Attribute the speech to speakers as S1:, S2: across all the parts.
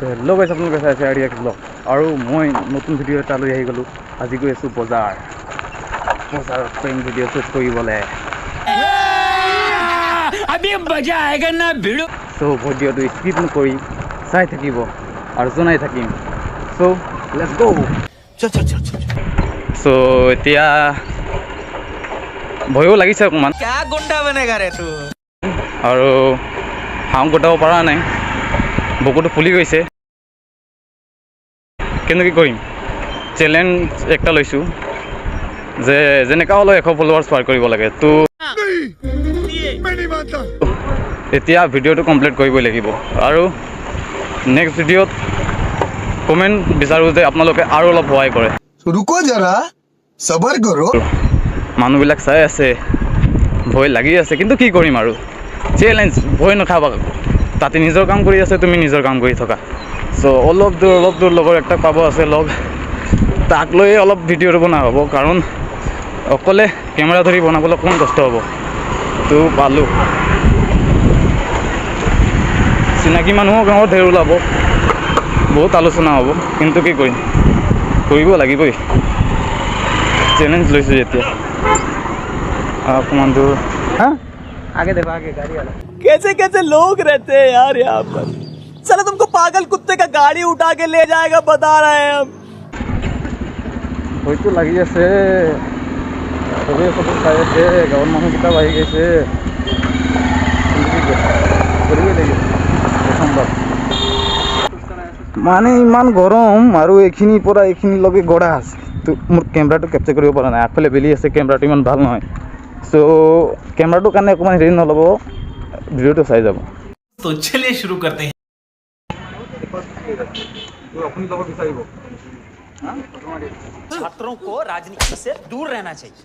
S1: Hello' গাইছ আপোনালোকে চাই আছে আইডিয়া ব্লগ আৰু মই নতুন ভিডিঅ' এটা লৈ আহি গ'লোঁ। আজি গৈ আছোঁ বজাৰত প্ৰেম ভিডিঅ' শ্বুট কৰিবলৈ। চ' ভিডিঅ'টো স্কিপ নকৰি চাই থাকিব আৰু জনাই থাকিম। চ' লেটছ গ'। চ' এতিয়া ভয়ো লাগিছে অকণমান আৰু হাঁহ গোটাব পৰা নাই, বুকুটো ফুলি গৈছে। কিন্তু কি কৰিম, চেলেঞ্জ একটা লৈছোঁ যে যেনেকুৱা হ'লেও 100 ফলোৱাৰ্ছ পাৰ কৰিব লাগে। তো এতিয়া ভিডিঅ'টো কমপ্লিট কৰিবই লাগিব আৰু নেক্সট ভিডিঅ'ত কমেণ্ট বিচাৰোঁ যে আপোনালোকে আৰু অলপ সহায় কৰে।
S2: रुको जरा सबर करो।
S1: মানুহবিলাক চাই আছে, ভয় লাগি আছে, কিন্তু কি কৰিম আৰু চেলেঞ্জ। ভয় নাখাবা, তাতে নিজৰ কাম কৰি আছে, তুমি নিজৰ কাম কৰি থকা। চ' অলপ দূৰ লগৰ একটা পাব আছে লগ, তাক লৈয়ে অলপ ভিডিঅ'টো বনোৱা হ'ব, কাৰণ অকলে কেমেৰা ধৰি বনাবলৈ অকণমান কষ্ট হ'ব। তো পালোঁ, চিনাকি মানুহো গাঁৱত ধেৰ ওলাব, বহুত আলোচনা হ'ব, কিন্তু কি কৰিম, কৰিব লাগিবই। চেলেঞ্জ লৈছোঁ যেতিয়া। অকণমান দূৰ, হা आगे देखो, आगे गाड़ी वाला।
S3: कैसे कैसे लोग रहते हैं यार यहाँ पर। साला तुमको पागल कुत्ते का गाड़ी उठा के ले जाएगा, बता रहे हैं हम।
S1: ভয়তো লাগি আছে, চবেই চাই আছে, গাঁৱৰ মানুহকেইটা আহি গৈছে। কৰিবই লাগিব প্ৰথমবাৰ। মানে ইমান গৰম আৰু এইখিনিৰ পৰা এইখিনিলৈকে গড়া আছে। তো মোৰ কেমেৰাটো কেপচাৰ কৰিব পৰা নাই, আগফালে বেলি আছে, কেমেৰাটো ইমান ভাল নহয়। চ' কেমেৰাটোৰ কাৰণে অকণমান হেৰি নল'ব, ভিডিঅ'টো চাই যাব।
S3: तो चलिए शुरू करते हैं। छात्रों को राजनीति से दूर रहना चाहिए।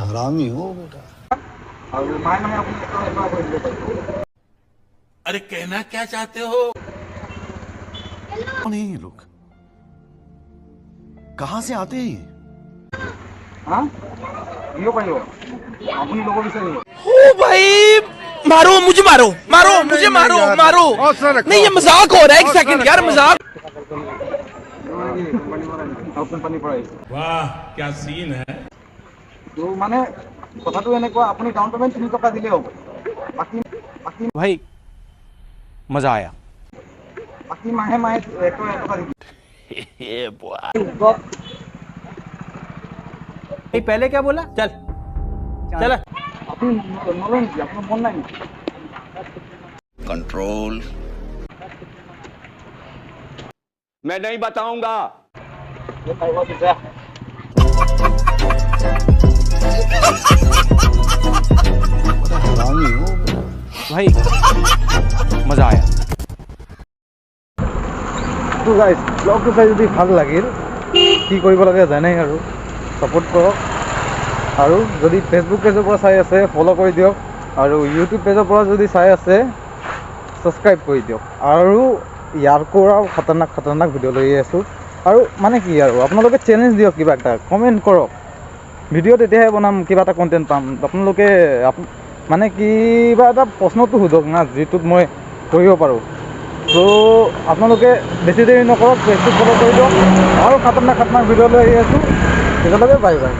S2: हरामी हो बेटा।
S3: अरे कहना क्या चाहते हो?
S2: कौन है ये लोग, कहाँ से आते हैं?
S3: ओ भाई, मारो मुझे, मारो मारो मुझे, मारो मारो। नहीं ये मजाक हो रहा है, एक सेकंड यार, मजाक। वाह क्या सीन है।
S1: তো মানে কথাটো এনেকুৱা, আপুনি ডাউন পেমেণ্ট 3 টকা দিলে হ'ব, বাকী
S3: भाई मजा आया।
S1: বাকী মাহে 1 টকা দিব।
S3: पहले क्या बोला? चल चल।
S1: আপনি নলেন কি, আপনার মন নাই?
S2: कंट्रोल।
S3: मैं नहीं बताऊंगा।
S2: हरामी हो बेटा।
S3: भाई मजा आया।
S1: তো গাইজ, ব্লগটো চাই যদি ভাল লাগিল, কি কৰিব লাগে জানেই আৰু, ছাপোৰ্ট কৰক। আৰু যদি ফেচবুক পেজৰ পৰা চাই আছে, ফ'ল' কৰি দিয়ক, আৰু ইউটিউব পেজৰ পৰা যদি চাই আছে, ছাবস্ক্ৰাইব কৰি দিয়ক। আৰু ইয়াৰ পৰাও খতৰনাক ভিডিঅ' লৈ আছোঁ। আৰু মানে কি আৰু, আপোনালোকে চেলেঞ্জ দিয়ক, কিবা এটা কমেণ্ট কৰক, ভিডিঅ' তেতিয়াহে বনাম, কিবা এটা কণ্টেণ্ট পাম। আপোনালোকে মানে কিবা এটা প্ৰশ্নটো সোধক না, যিটোত মই কৰিব পাৰোঁ। চ' আপোনালোকে বেছি দেৰি নকৰক, ফেচবুক ফ'ল' কৰি দিয়ক, আৰু খতৰনাক ভিডিঅ' লৈ আহি আছোঁ। তেতিয়ালৈকে বাই বাই।